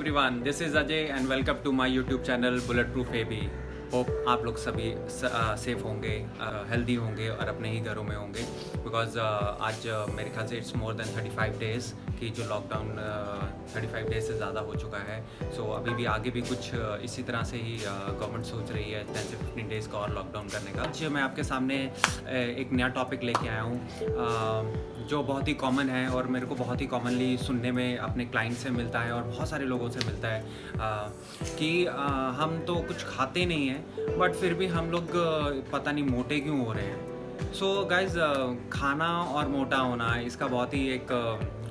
everyone, this is Ajay and welcome to my YouTube channel Bulletproof AB. Hope आप लोग सभी safe होंगे, healthy होंगे और अपने ही घरों में होंगे बिकॉज आज मेरे ख्याल से इट्स मोर देन 35 डेज़ कि जो लॉकडाउन 35 डेज़ से ज़्यादा हो चुका है. सो अभी भी आगे भी कुछ इसी तरह से ही गवर्नमेंट सोच रही है 10 से 15 डेज़ का और लॉकडाउन करने का. आज मैं आपके सामने एक नया टॉपिक लेके आया हूँ जो बहुत ही कॉमन है और मेरे को बहुत ही कॉमनली सुनने में अपने क्लाइंट से मिलता है और बहुत सारे लोगों से मिलता है कि हम तो कुछ खाते नहीं हैं बट फिर भी हम लोग पता नहीं मोटे क्यों हो रहे हैं. सो गाइज खाना और मोटा होना इसका बहुत ही एक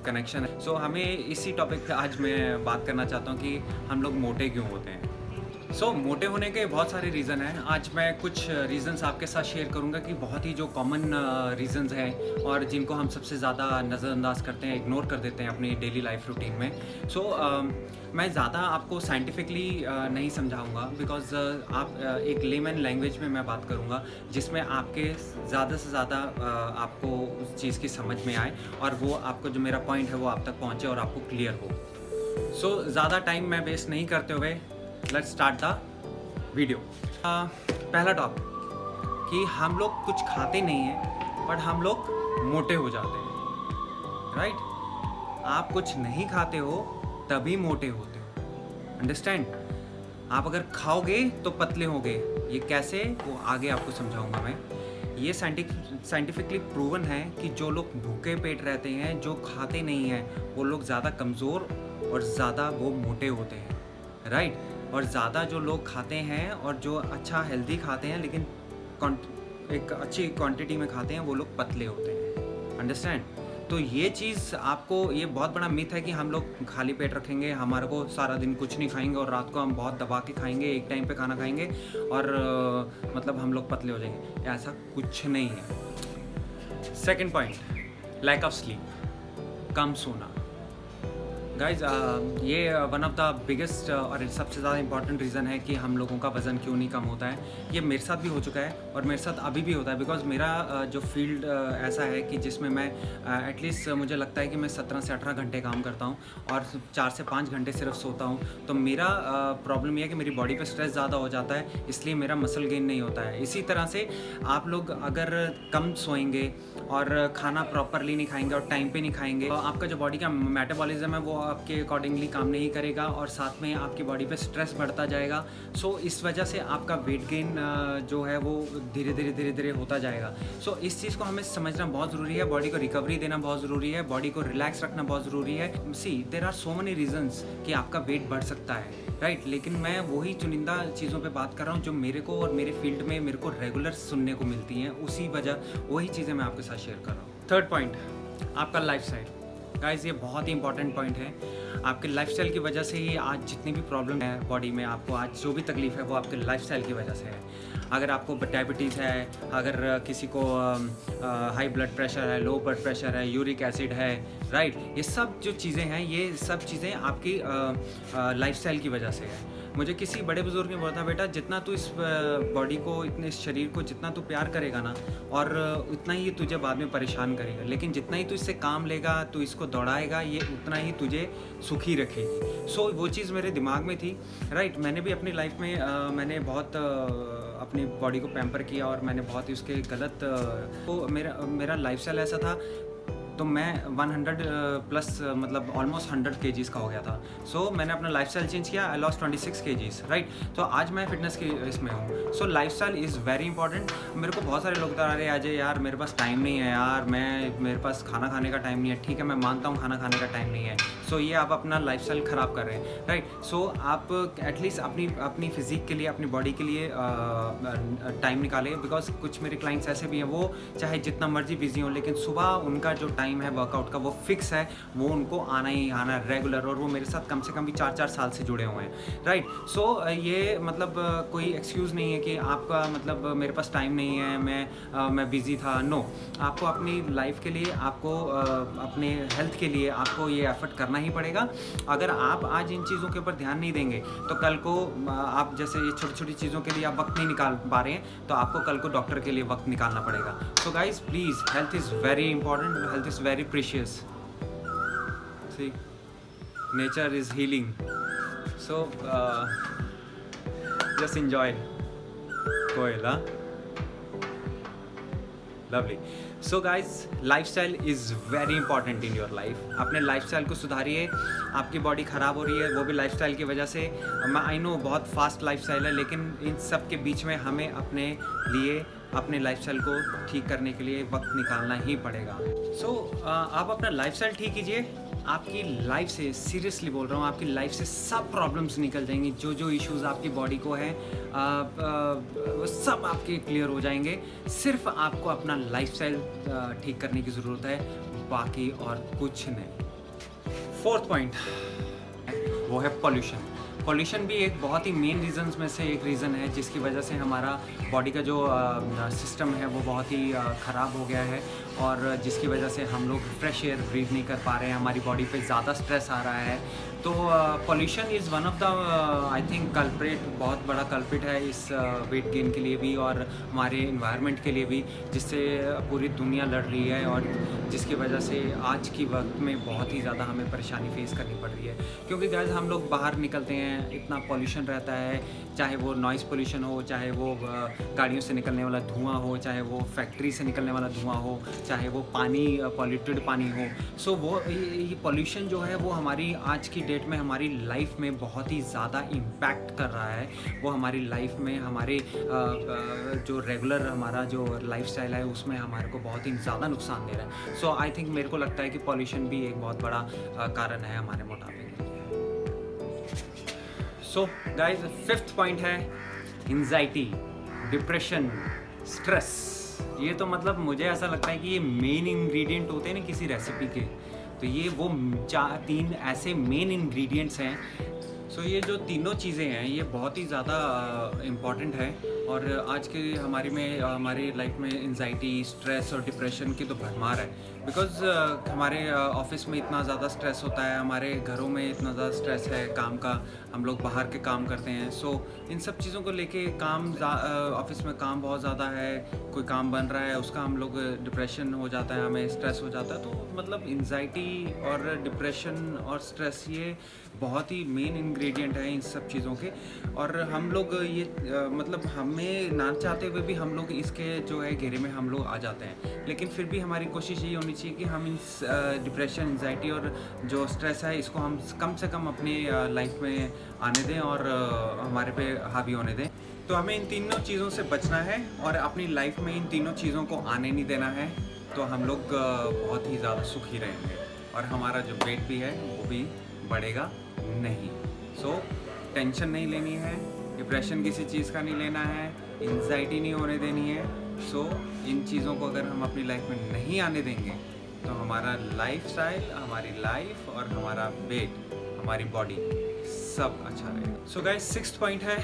कनेक्शन है. सो हमें इसी टॉपिक पे आज मैं बात करना चाहता हूँ कि हम लोग मोटे क्यों होते हैं. मोटे होने के बहुत सारे रीज़न हैं. आज मैं कुछ रीज़न्स आपके साथ शेयर करूंगा कि बहुत ही जो कॉमन रीज़न्स हैं और जिनको हम सबसे ज़्यादा नज़रअंदाज करते हैं, इग्नोर कर देते हैं अपनी डेली लाइफ रूटीन में. मैं ज़्यादा आपको साइंटिफिकली नहीं समझाऊंगा बिकॉज आप एक लेमन लैंग्वेज में मैं बात करूंगा जिसमें आपके ज़्यादा से ज़्यादा आपको उस चीज़ की समझ में आए और वो आपको जो मेरा पॉइंट है वो आप तक पहुँचे और आपको क्लियर हो. ज़्यादा टाइम मैं वेस्ट नहीं करते हुए लेट्स स्टार्ट द वीडियो. पहला टॉपिक कि हम लोग कुछ खाते नहीं हैं बट हम लोग मोटे हो जाते हैं. राइट? आप कुछ नहीं खाते हो तभी मोटे होते हो. अंडरस्टैंड? आप अगर खाओगे तो पतले होगे. ये कैसे, वो आगे आपको समझाऊंगा मैं. ये साइंटिफिकली प्रूवन है कि जो लोग भूखे पेट रहते हैं, जो खाते नहीं हैं, वो लोग ज़्यादा कमज़ोर और ज़्यादा वो मोटे होते हैं. राइट? और ज़्यादा जो लोग खाते हैं और जो अच्छा हेल्दी खाते हैं लेकिन एक अच्छी क्वांटिटी में खाते हैं वो लोग पतले होते हैं. अंडरस्टैंड? तो ये चीज़ आपको, ये बहुत बड़ा मिथ है कि हम लोग खाली पेट रखेंगे, हमारे को सारा दिन कुछ नहीं खाएंगे और रात को हम बहुत दबा के खाएंगे, एक टाइम पे खाना खाएंगे और मतलब हम लोग पतले हो जाएंगे. ऐसा कुछ नहीं है. Second point, lack of sleep, कम सोना. गाइज ये वन ऑफ द बिगेस्ट और सबसे ज़्यादा इंपॉर्टेंट रीज़न है कि हम लोगों का वज़न क्यों नहीं कम होता है. ये मेरे साथ भी हो चुका है और मेरे साथ अभी भी होता है बिकॉज मेरा जो फील्ड ऐसा है कि जिसमें मैं एटलीस्ट मुझे लगता है कि मैं 17 से 18 घंटे काम करता हूँ और 4 से 5 घंटे सिर्फ सोता हूँ. तो मेरा प्रॉब्लम ये है कि मेरी बॉडी पे स्ट्रेस ज़्यादा हो जाता है, इसलिए मेरा मसल गेन नहीं होता है. इसी तरह से आप लोग अगर कम सोएंगे और खाना प्रॉपरली नहीं खाएंगे और टाइम पे नहीं खाएंगे तो आपका जो बॉडी का मेटाबॉलिज्म है वो आपके अकॉर्डिंगली काम नहीं करेगा और साथ में आपकी बॉडी पे स्ट्रेस बढ़ता जाएगा. इस वजह से आपका वेट गेन जो है वो धीरे धीरे होता जाएगा. इस चीज़ को हमें समझना बहुत ज़रूरी है. बॉडी को रिकवरी देना बहुत ज़रूरी है. बॉडी को रिलैक्स रखना बहुत ज़रूरी है. See there are so many reasons कि आपका वेट बढ़ सकता है. राइट? लेकिन मैं वही चुनिंदा चीज़ों पे बात कर रहा हूँ जो मेरे को और मेरे फील्ड में मेरे को रेगुलर सुनने को मिलती हैं. वही चीज़ें मैं आपके साथ शेयर कर रहा हूँ. थर्ड पॉइंट, आपका लाइफस्टाइल. गाइस ये बहुत ही इंपॉर्टेंट पॉइंट है. आपके लाइफस्टाइल की वजह से ही आज जितनी भी प्रॉब्लम है बॉडी में, आपको आज जो भी तकलीफ है वो आपके लाइफस्टाइल की वजह से है. अगर आपको डायबिटीज़ है, अगर किसी को हाई ब्लड प्रेशर है, लो ब्लड प्रेशर है, यूरिक एसिड है, राइट, ये सब जो चीज़ें हैं ये सब चीज़ें आपकी लाइफस्टाइल की वजह से है. मुझे किसी बड़े बुजुर्ग ने बोला था, बेटा जितना तू इस बॉडी को, इतने इस शरीर को जितना तू प्यार करेगा ना और उतना ही तुझे बाद में परेशान करेगा, लेकिन जितना ही तू इससे काम लेगा, तू इसको दौड़ाएगा, ये उतना ही तुझे सुखी रखेगी. वो चीज़ मेरे दिमाग में थी. राइट? मैंने भी अपनी लाइफ में मैंने बहुत अपनी बॉडी को पैम्पर किया और मैंने बहुत ही उसके गलत तो मेरा लाइफस्टाइल ऐसा था. तो मैं 100 प्लस मतलब ऑलमोस्ट 100 kgs का हो गया था. मैंने अपना लाइफस्टाइल चेंज किया. I lost 26 kgs. राइट? तो आज मैं फिटनेस की इसमें हूँ. Lifestyle is very important. मेरे को बहुत सारे लोग बता रहे हैं, अजय यार मेरे पास टाइम नहीं है यार, मेरे पास खाना खाने का टाइम नहीं है. ठीक है, मैं मानता हूँ खाना खाने का टाइम नहीं है. ये आप अपना लाइफस्टाइल ख़राब कर रहे हैं. राइट? आप एटलीस्ट अपनी फिज़िक के लिए, अपनी बॉडी के लिए टाइम निकालें. बिकॉज कुछ मेरे क्लाइंट्स ऐसे भी हैं, वो चाहे जितना मर्जी बिजी हों लेकिन सुबह उनका जो टाइम है वर्कआउट का वो फिक्स है, वो उनको आना ही आना रेगुलर, और वो मेरे साथ कम से कम भी 4 साल से जुड़े हुए हैं. राइट? ये मतलब कोई एक्सक्यूज़ नहीं है कि आपका मतलब मेरे पास टाइम नहीं है, मैं बिज़ी था. नो, आपको अपनी लाइफ के लिए, आपको अपने हेल्थ के लिए आपको ये एफर्ट करना ही पड़ेगा. अगर आप आज इन चीज़ों के ऊपर ध्यान नहीं देंगे तो कल को आप जैसे ये छोटी छोटी चीज़ों के लिए आप वक्त नहीं निकाल पा रहे हैं तो आपको कल को डॉक्टर के लिए वक्त निकालना पड़ेगा. Guys please, health is very important. Health is very precious. See, nature is healing. So just enjoy Koil, huh? Lovely. So guys lifestyle is very important in your life. अपने लाइफस्टाइल को सुधारिए. आपकी body ख़राब हो रही है वो भी lifestyle की वजह से. मैं आई नो बहुत फास्ट लाइफस्टाइल है, लेकिन इन सब के बीच में हमें अपने लिए अपने लाइफस्टाइल को ठीक करने के लिए वक्त निकालना ही पड़ेगा. सो आप अपना लाइफस्टाइल ठीक कीजिए. आपकी लाइफ से, सीरियसली बोल रहा हूँ, आपकी लाइफ से सब प्रॉब्लम्स निकल जाएंगी. जो जो इश्यूज़ आपकी बॉडी को हैं वो सब आपके क्लियर हो जाएंगे. सिर्फ आपको अपना लाइफस्टाइल ठीक करने की ज़रूरत है, बाकी और कुछ नहीं. फोर्थ पॉइंट वो है पॉल्यूशन. पॉल्यूशन भी एक बहुत ही मेन रीज़न्स में से एक रीज़न है जिसकी वजह से हमारा बॉडी का जो सिस्टम है वो बहुत ही ख़राब हो गया है, और जिसकी वजह से हम लोग फ्रेश एयर ब्रीथ नहीं कर पा रहे हैं. हमारी बॉडी पे ज़्यादा स्ट्रेस आ रहा है. तो pollution is one of the I think culprit, बहुत बड़ा कल्प्रिट है इस वेट गेन के लिए भी और हमारे इन्वायरमेंट के लिए भी, जिससे पूरी दुनिया लड़ रही है और जिसकी वजह से आज की वक्त में बहुत ही ज़्यादा हमें परेशानी फेस करनी पड़ रही है. क्योंकि गाइस हम लोग बाहर निकलते हैं, इतना पॉल्यूशन रहता है, चाहे वो नॉइज़ पॉल्यूशन हो, चाहे वो गाड़ियों से निकलने वाला धुआं हो, चाहे वो फैक्ट्री से निकलने वाला धुआं हो, चाहे वो पानी पॉल्यूटेड पानी हो. सो वो ये पॉल्यूशन जो है वो हमारी आज की डेट में हमारी लाइफ में बहुत ही ज़्यादा इम्पैक्ट कर रहा है. वो हमारी लाइफ में हमारे जो रेगुलर हमारा जो लाइफस्टाइल है उसमें हमारे को बहुत ही ज़्यादा नुकसान दे रहा है. सो आई थिंक मेरे को लगता है कि पॉल्यूशन भी एक बहुत बड़ा कारण है हमारे मोटापे के लिए. सो गाइस, फिफ्थ पॉइंट है एंजाइटी, डिप्रेशन, स्ट्रेस. ये तो मतलब मुझे ऐसा लगता है कि ये मेन इंग्रेडिएंट होते हैं ना किसी रेसिपी के. तो ये वो तीन ऐसे मेन इंग्रेडिएंट्स हैं. सो ये जो तीनों चीज़ें हैं ये बहुत ही ज़्यादा इम्पॉर्टेंट है. और आज के हमारी लाइफ में एंजाइटी, स्ट्रेस और डिप्रेशन की तो भरमार है. बिकॉज़ हमारे ऑफिस में इतना ज़्यादा स्ट्रेस होता है, हमारे घरों में इतना ज़्यादा स्ट्रेस है काम का, हम लोग बाहर के काम करते हैं. सो इन सब चीज़ों को लेके ऑफिस में काम बहुत ज़्यादा है, कोई काम बन रहा है उसका हम लोग डिप्रेशन हो जाता है, हमें स्ट्रेस हो जाता है. तो मतलब एंजाइटी और डिप्रेशन और स्ट्रेस ये बहुत ही मेन इंग्रेडिएंट है इन सब चीज़ों के. और हम लोग ये मतलब हमें ना चाहते हुए भी हम लोग इसके जो है घेरे में हम लोग आ जाते हैं. लेकिन फिर भी हमारी कोशिश ये होनी चाहिए कि हम इन डिप्रेशन, एंजाइटी और जो स्ट्रेस है इसको हम कम से कम अपनी लाइफ में आने दें और हमारे पे हावी होने दें. तो हमें इन तीनों चीज़ों से बचना है और अपनी लाइफ में इन तीनों चीज़ों को आने नहीं देना है. तो हम लोग बहुत ही ज़्यादा सुखी रहेंगे और हमारा जो वेट भी है वो भी बढ़ेगा नहीं. सो टेंशन नहीं लेनी है, डिप्रेशन किसी चीज़ का नहीं लेना है, एंजाइटी नहीं होने देनी है. सो इन चीज़ों को अगर हम अपनी लाइफ में नहीं आने देंगे तो हमारा लाइफस्टाइल, हमारी लाइफ और हमारा वेट, हमारी बॉडी सब अच्छा रहेगा. सो गाइस, सिक्स्थ पॉइंट है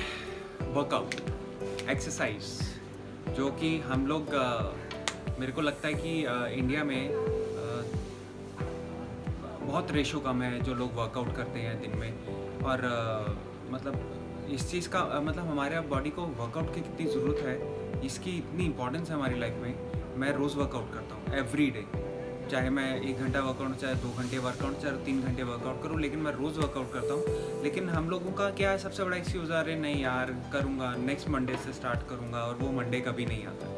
वर्कआउट, एक्सरसाइज, जो कि हम लोग मेरे को लगता है कि इंडिया में बहुत रेशो कम है जो लोग वर्कआउट करते हैं दिन में. और मतलब इस चीज़ का मतलब हमारे बॉडी को वर्कआउट की कितनी ज़रूरत है, इसकी इतनी इंपॉर्टेंस है हमारी लाइफ में. मैं रोज़ वर्कआउट करता हूँ एवरी डे, चाहे मैं 1 घंटा वर्कआउट, चाहे 2 घंटे वर्कआउट, चाहे 3 घंटे वर्कआउट करूँ, लेकिन मैं रोज़ वर्कआउट करता हूँ. लेकिन हम लोगों का क्या है, सबसे बड़ा एक्सक्यूज़, अरे नहीं यार करूँगा, नेक्स्ट मंडे से स्टार्ट करूँगा, और वो मंडे कभी नहीं आता.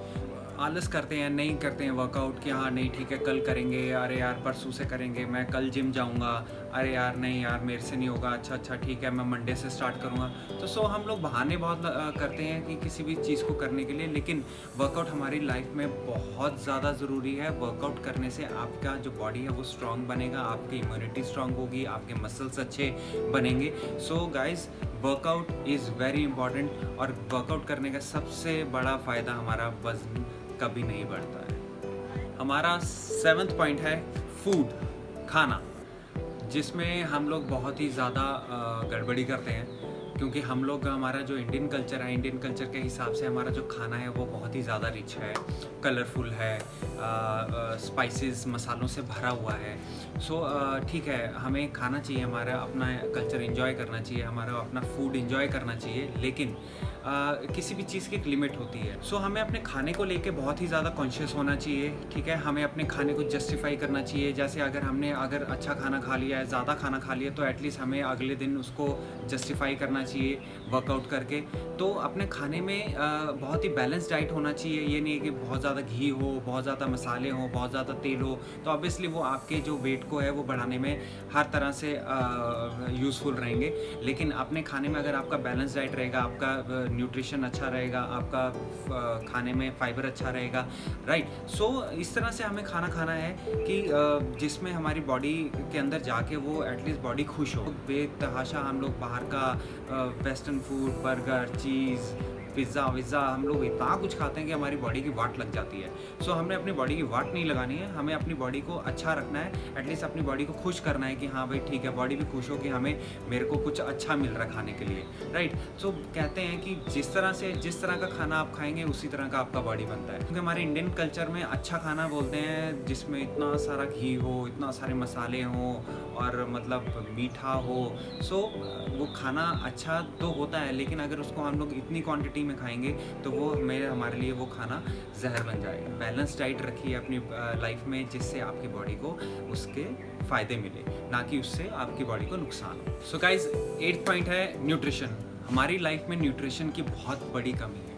आलस करते हैं, नहीं करते हैं वर्कआउट कि हाँ नहीं ठीक है कल करेंगे, अरे यार परसों से करेंगे, मैं कल जिम जाऊंगा, अरे यार नहीं यार मेरे से नहीं होगा, अच्छा ठीक है मैं मंडे से स्टार्ट करूंगा. तो सो हम लोग बहाने बहुत करते हैं कि किसी भी चीज़ को करने के लिए. लेकिन वर्कआउट हमारी लाइफ में बहुत ज़्यादा ज़रूरी है. वर्कआउट करने से आपका जो बॉडी है वो स्ट्रांग बनेगा, आपकी इम्यूनिटी स्ट्रांग होगी, आपके मसल्स अच्छे बनेंगे. So guys, workout is very important. और वर्कआउट करने का सबसे बड़ा फ़ायदा हमारा वज़न कभी नहीं बढ़ता है. हमारा 7th पॉइंट है फूड, खाना, जिसमें हम लोग बहुत ही ज़्यादा गड़बड़ी करते हैं. क्योंकि हम लोग, हमारा जो इंडियन कल्चर है, इंडियन कल्चर के हिसाब से हमारा जो खाना है वो बहुत ही ज़्यादा रिच है, कलरफुल है, स्पाइसेस मसालों से भरा हुआ है। सो ठीक है, हमें खाना चाहिए, हमारा अपना कल्चर एंजॉय करना चाहिए, हमारा अपना फूड एंजॉय करना चाहिए, लेकिन किसी भी चीज़ की एक लिमिट होती है। सो हमें अपने खाने को लेके बहुत ही ज़्यादा कॉन्शियस होना चाहिए, ठीक है। हमें अपने खाने को जस्टिफाई करना चाहिए। जैसे अगर हमने अच्छा खाना खा लिया है, ज़्यादा खाना खा लिया, तो एटलीस्ट हमें अगले दिन उसको जस्टिफाई करना चाहिए वर्कआउट करके। तो अपने खाने में बहुत ही बैलेंस डाइट होना चाहिए। ये नहीं है कि बहुत ज़्यादा घी हो, बहुत ज़्यादा मसाले हों, बहुत ज़्यादा तेल हो, तो ऑब्वियसली वो आपके जो वेट को है वो बढ़ाने में हर तरह से यूज़फुल रहेंगे। लेकिन अपने खाने में अगर आपका बैलेंस डाइट रहेगा, आपका न्यूट्रिशन अच्छा रहेगा, आपका खाने में फाइबर अच्छा रहेगा, राइट। सो इस तरह से हमें खाना खाना है कि जिसमें हमारी बॉडी के अंदर जाके वो एटलीस्ट बॉडी खुश हो। बेतहाशा हम लोग बाहर का वेस्टर्न फूड, बर्गर, चीज़, पिज़्ज़ा विज़्ज़ा हम लोग इतना कुछ खाते हैं कि हमारी बॉडी की वाट लग जाती है। सो हमने अपनी बॉडी की वाट नहीं लगानी है, हमें अपनी बॉडी को अच्छा रखना है, एटलीस्ट अपनी बॉडी को खुश करना है कि हाँ भाई ठीक है, बॉडी भी खुश हो कि मेरे को कुछ अच्छा मिल रहा है खाने के लिए, राइट। सो कहते हैं कि जिस तरह का खाना आप खाएंगे उसी तरह का आपका बॉडी बनता है। क्योंकि हमारे इंडियन कल्चर में अच्छा खाना बोलते हैं जिसमें इतना सारा घी हो, इतना सारे मसाले हों और मतलब मीठा हो। सो वो खाना अच्छा तो होता है, लेकिन अगर उसको हम लोग इतनी क्वांटिटी में खाएंगे तो वो हमारे लिए वो खाना जहर बन जाएगा। बैलेंस डाइट रखिए अपनी लाइफ में, जिससे आपकी बॉडी को उसके फ़ायदे मिले, ना कि उससे आपकी बॉडी को नुकसान हो। सो गाइज, 8th पॉइंट है न्यूट्रिशन। हमारी लाइफ में न्यूट्रिशन की बहुत बड़ी कमी है।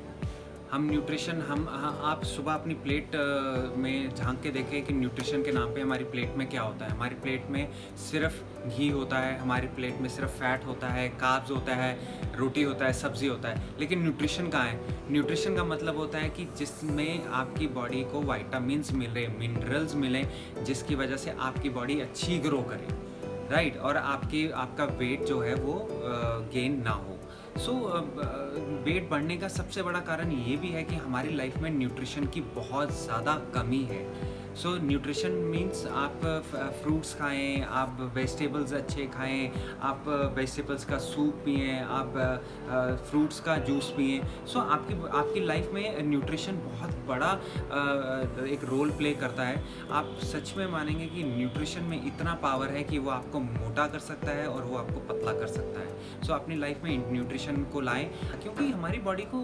आप सुबह अपनी प्लेट में झांक के देखें कि न्यूट्रिशन के नाम पे हमारी प्लेट में क्या होता है। हमारी प्लेट में सिर्फ घी होता है, हमारी प्लेट में सिर्फ फैट होता है, कार्ब्स होता है, रोटी होता है, सब्ज़ी होता है, लेकिन न्यूट्रिशन कहाँ है? न्यूट्रिशन का मतलब होता है कि जिसमें आपकी बॉडी को वाइटामिन्स मिले, मिनरल्स मिलें, जिसकी वजह से आपकी बॉडी अच्छी ग्रो करे, राइट, और आपका वेट जो है वो गेन ना हो। सो वेट बढ़ने का सबसे बड़ा कारण ये भी है कि हमारी लाइफ में न्यूट्रिशन की बहुत ज़्यादा कमी है। सो न्यूट्रिशन मीन्स आप फ्रूट्स खाएं, आप वेजिटेबल्स अच्छे खाएं, आप वेजिटेबल्स का सूप पिएं, आप फ्रूट्स का जूस पिएं। सो आपकी लाइफ में न्यूट्रिशन बहुत बड़ा एक रोल प्ले करता है। आप सच में मानेंगे कि न्यूट्रिशन में इतना पावर है कि वो आपको मोटा कर सकता है और वो आपको पतला कर सकता है। सो अपनी लाइफ में न्यूट्रिशन को लाएं, क्योंकि हमारी बॉडी को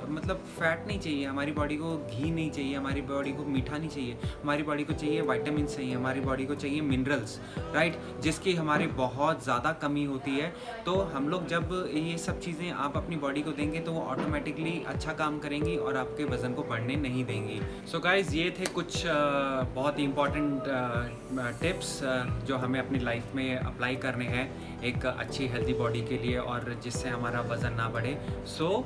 मतलब फैट नहीं चाहिए, हमारी बॉडी को घी नहीं चाहिए, हमारी बॉडी को मीठा नहीं चाहिए, हमारी बॉडी को चाहिए विटामिन चाहिए, हमारी बॉडी को चाहिए मिनरल्स, राइट, जिसकी हमारी बहुत ज़्यादा कमी होती है। तो हम लोग जब ये सब चीज़ें आप अपनी बॉडी को देंगे तो वो ऑटोमेटिकली अच्छा काम करेंगी और आपके वज़न को बढ़ने नहीं देंगी। सो गाइज़, ये थे कुछ बहुत ही इम्पॉर्टेंट टिप्स जो हमें अपनी लाइफ में अप्लाई करने हैं एक अच्छी हेल्दी बॉडी के लिए और जिससे हमारा वज़न ना बढ़े। सो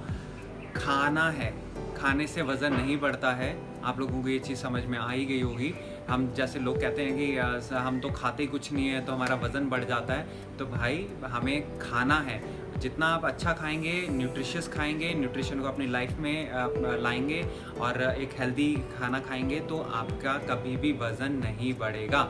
खाना है, खाने से वज़न नहीं बढ़ता है। आप लोगों को ये चीज़ समझ में आ ही गई होगी। हम जैसे लोग कहते हैं कि हम तो खाते ही कुछ नहीं है तो हमारा वज़न बढ़ जाता है, तो भाई हमें खाना है। जितना आप अच्छा खाएंगे, न्यूट्रिशियस खाएंगे, न्यूट्रिशन को अपनी लाइफ में लाएंगे और एक हेल्दी खाना खाएंगे तो आपका कभी भी वज़न नहीं बढ़ेगा।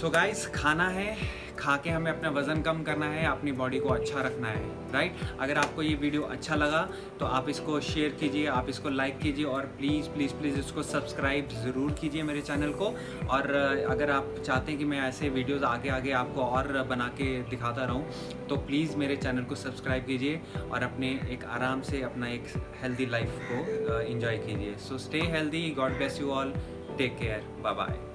सो गाइस, खाना है, खा के हमें अपना वज़न कम करना है, अपनी बॉडी को अच्छा रखना है, राइट। अगर आपको ये वीडियो अच्छा लगा तो आप इसको शेयर कीजिए, आप इसको लाइक कीजिए और प्लीज़ प्लीज़ प्लीज़ इसको सब्सक्राइब ज़रूर कीजिए मेरे चैनल को। और अगर आप चाहते हैं कि मैं ऐसे वीडियोज़ आगे आगे आपको और बना के दिखाता रहूँ तो प्लीज़ मेरे चैनल को सब्सक्राइब कीजिए और अपने एक आराम से अपना एक हेल्दी लाइफ को एंजॉय कीजिए। So stay healthy, God bless you all, take care, bye bye.